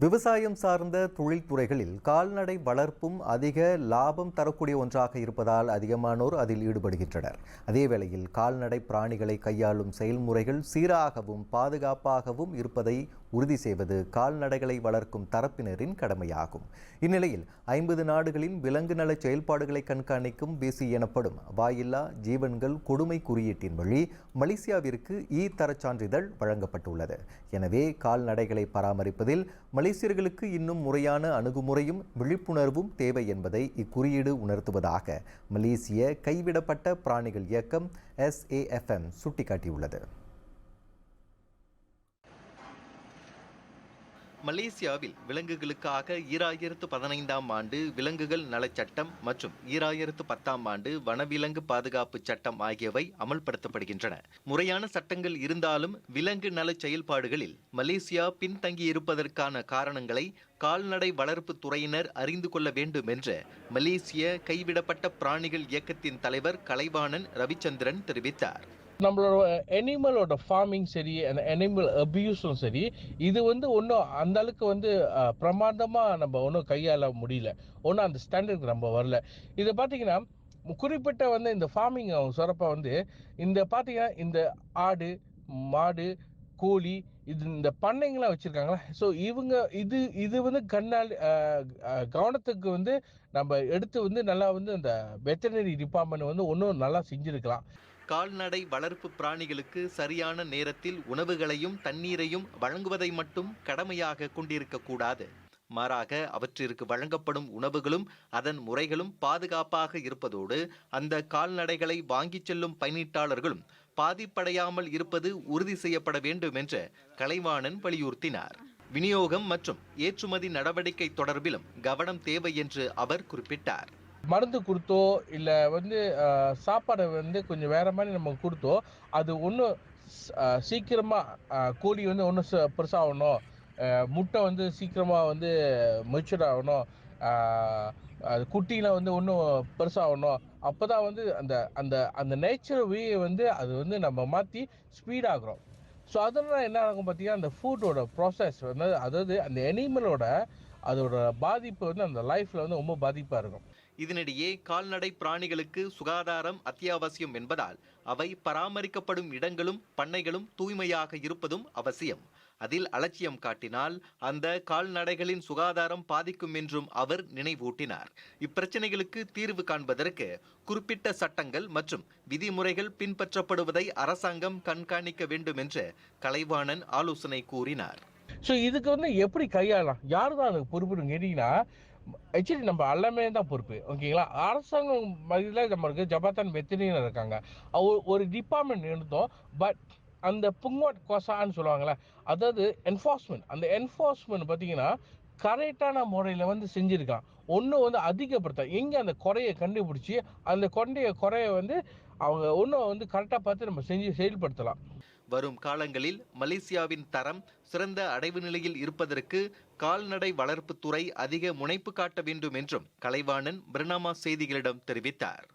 விவசாயம் சார்ந்த தொழில்துறைகளில் கால்நடை வளர்ப்பும் அதிக லாபம் தரக்கூடிய ஒன்றாக இருப்பதால் அதிகமானோர் அதில் ஈடுபடுகின்றனர். அதேவேளையில் கால்நடை பிராணிகளை கையாளும் செயல்முறைகள் சீராகவும் பாதுகாப்பாகவும் இருப்பதை உறுதி செய்வது கால்நடைகளை வளர்க்கும் தரப்பினரின் கடமையாகும். இந்நிலையில் 50 நாடுகளின் விலங்கு நல செயல்பாடுகளை கண்காணிக்கும் பிசி எனப்படும் வாயில்லா ஜீவன்கள் கொடுமை குறியீட்டின் வழி மலேசியாவிற்கு தரச் சான்றிதழ் வழங்கப்பட்டுள்ளது. எனவே கால்நடைகளை பராமரிப்பதில் மலேசியர்களுக்கு இன்னும் முறையான அணுகுமுறையும் விழிப்புணர்வும் தேவை என்பதை இக்குறியீடு உணர்த்துவதாக மலேசிய கைவிடப்பட்ட பிராணிகள் இயக்கம் SAFM சுட்டிக்காட்டியுள்ளது. மலேசியாவில் விலங்குகளுக்காக 2015ஆம் ஆண்டு விலங்குகள் நலச் சட்டம் மற்றும் 2010ஆம் ஆண்டு வனவிலங்கு பாதுகாப்பு சட்டம் ஆகியவை அமல்படுத்தப்படுகின்றன. முறையான சட்டங்கள் இருந்தாலும் விலங்கு நல செயல்பாடுகளில் மலேசியா பின்தங்கியிருப்பதற்கான காரணங்களை கால்நடை வளர்ப்பு துறையினர் அறிந்து கொள்ள வேண்டும் என்று மலேசிய கைவிடப்பட்ட பிராணிகள் இயக்கத்தின் தலைவர் கலைவாணன் ரவிச்சந்திரன் தெரிவித்தார். நம்மளோட அனிமலோட ஃபார்மிங் சரி, அந்த அனிமல் அபியூஸும் சரி, இது ஒன்றும் அந்த அளவுக்கு பிரமாண்டமாக நம்ம ஒன்றும் கையாள முடியல. ஒன்றும் அந்த ஸ்டாண்டர்டுக்கு நம்ம வரல. இதை பார்த்தீங்கன்னா குறிப்பிட்ட இந்த ஃபார்மிங் சிறப்பாக இந்த பார்த்தீங்கன்னா இந்த ஆடு, மாடு, கோழி, இந்த பண்ணைங்களாம் வச்சுருக்காங்களா. ஸோ இவங்க இது கண்ணால் கவனத்துக்கு நம்ம எடுத்து நல்லா அந்த வெட்டனரி டிபார்ட்மெண்ட் ஒன்றும் நல்லா செஞ்சுருக்கலாம். கால்நடை வளர்ப்பு பிராணிகளுக்கு சரியான நேரத்தில் உணவுகளையும் தண்ணீரையும் வழங்குவதை மட்டும் கடமையாக கொண்டிருக்கக்கூடாது. மாறாக அவற்றிற்கு வழங்கப்படும் உணவுகளும் அதன் முறைகளும் பாதுகாப்பாக இருப்பதோடு அந்த கால்நடைகளை வாங்கிச் செல்லும் பயனீட்டாளர்களும் பாதிப்படையாமல் இருப்பது உறுதி செய்யப்பட வேண்டும் என்று கலைவாணன் வலியுறுத்தினார். விநியோகம் மற்றும் ஏற்றுமதி நடவடிக்கை தொடர்பிலும் கவனம் தேவை என்று அவர் குறிப்பிட்டார். மருந்து கொடுத்தோ இல்லை சாப்பாடை கொஞ்சம் வேற மாதிரி நம்ம கொடுத்தோ அது ஒன்றும் சீக்கிரமாக கோழி ஒன்றும் பெருசாகணும், முட்டை சீக்கிரமாக மெச்சூர் ஆகணும், அது குட்டியில் ஒன்றும் பெருசாகணும். அப்போ தான் அந்த அந்த அந்த நேச்சுரல் வேயை அது நம்ம மாற்றி ஸ்பீடாகிறோம். ஸோ அதனால என்ன ஆகும் பார்த்தீங்கன்னா, அந்த ஃபுட்டோட ப்ராசஸ் அதாவது அந்த அனிமலோட அதோட பாதிப்பு அந்த லைஃப்பில் ரொம்ப பாதிப்பாக இருக்கும். இதனிடையே கால்நடை பிராணிகளுக்கு சுகாதாரம் அத்தியாவசியம் என்பதால் அவை பராமரிக்கப்படும் இடங்களும் பண்ணைகளும் தூய்மையாக இருப்பதும் அவசியம். அதில் அலட்சியம் காட்டினால் அந்த கால்நடைகளின் சுகாதாரம் பாதிக்கும் என்றும் அவர் நினைவூட்டினார். இப்பிரச்சனைகளுக்கு தீர்வு காண்பதற்கு குறிப்பிட்ட சட்டங்கள் மற்றும் விதிமுறைகள் பின்பற்றப்படுவதை அரசாங்கம் கண்காணிக்க வேண்டும் என்று கலைவாணன் ஆலோசனை கூறினார். ஸோ இதுக்கு எப்படி கையாளலாம், யாரு தான் அதுக்கு பொறுப்புன்னு கேட்டீங்கன்னா, ஆக்சுவலி நம்ம எல்லாமே தான் பொறுப்பு. ஓகேங்களா. அரசாங்கம் மதியில் நம்மளுக்கு ஜபாத்தான் வெத்திரினர் இருக்காங்க. ஒரு டிபார்ட்மெண்ட் இருந்தோம். பட் அந்த புங்வாட் கோசான்னு சொல்லுவாங்களே, அதாவது என்ஃபோர்ஸ்மெண்ட், அந்த என்ஃபோர்ஸ்மெண்ட் பார்த்தீங்கன்னா கரெக்டான முறையில் செஞ்சுருக்கான். ஒன்று அதிகப்படுத்த எங்கே அந்த குறையை கண்டுபிடிச்சி அந்த குறையை அவங்க ஒன்றும் கரெக்டாக பார்த்து நம்ம செயல்படுத்தலாம். வரும் காலங்களில் மலேசியாவின் தரம் சிறந்த அடைவு நிலையில் இருப்பதற்கு கால்நடை வளர்ப்புத்துறை அதிக முனைப்பு காட்ட வேண்டும் என்றும் கலைவாணன் பர்னாமா செய்திகளிடம் தெரிவித்தார்.